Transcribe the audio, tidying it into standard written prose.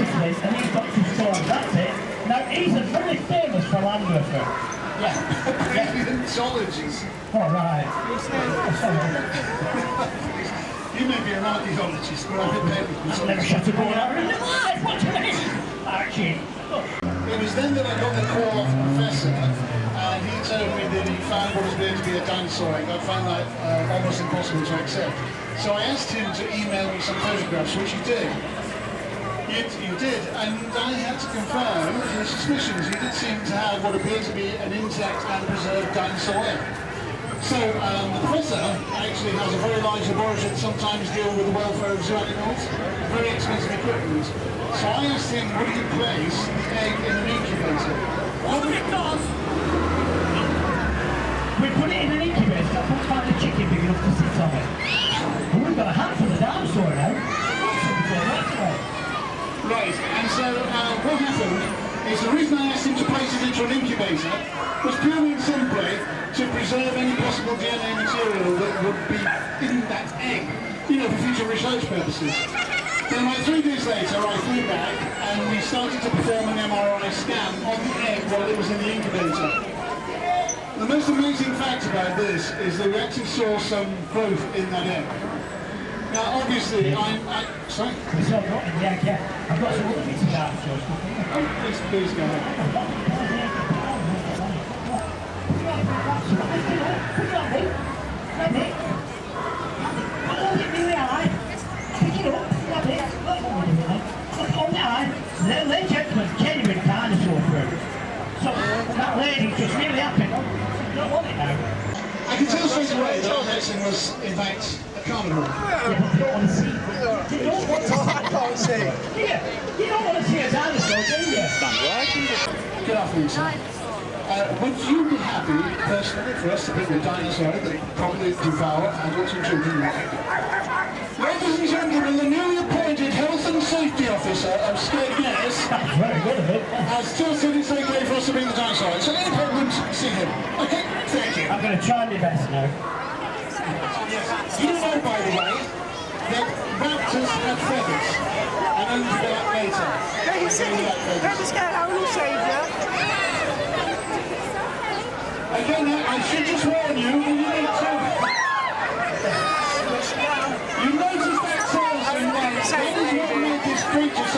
beautifully, and he's got some stories, that's it. Now, he's a very famous philosopher. Yeah. Paleontologist. All right. You may be an archaeologist, but I'm a paleontologist. I've never shut a ball out in my life, what do you mean? Archie. It was then that I got the call off the professor, and he told me that he found what was going to be a dinosaur egg. I found that almost impossible to accept. So I asked him to email me some photographs, which he did. You did, and I had to confirm his suspicions. He did seem to have what appeared to be an intact and preserved dinosaur egg. So the professor actually has a very large laboratory that sometimes deal with the welfare of zoo animals, very expensive equipment. So I asked him, would he place the egg in an incubator? What would it cost? We put it in an incubator, I couldn't find a chicken big enough to sit on it. We've got a handful of dinosaur now. Right, and so what happened is the reason I asked him to place it into an incubator was purely and simply to preserve any possible DNA material that would be in that egg, you know, for future research purposes. Then like 3 days later I flew back and we started to perform an MRI scan on the egg while it was in the incubator. The most amazing fact about this is that we actually saw some growth in that egg. Now obviously sorry? We saw growth in the egg, yeah. I've got some other bits of dinosaurs. Oh, please go ahead. Little gentleman's genuine dinosaur fruit. So that lady's just really happy. Don't want it now. I can tell straight away that our racing was in fact a carnival. Yeah, but you don't want to see. You don't want to see. I can't see. Yeah, you don't want to see a dinosaur, do you? Good afternoon, sir. Would you be happy, personally, for us to bring a dinosaur that probably devour adults and children? Ladies and gentlemen, the newly appointed Health and Safety Officer of Skegness Very good of it. has just said it's okay for us to bring the dinosaur. So any problems, see him. Okay, thank you. I'm going to try my best now. You know, by the way, that raptors have feathers and only develop later. Don't be scared, I will save you. Again, I should just warn you, you need to... You notice that tail so nice. That is what made this creature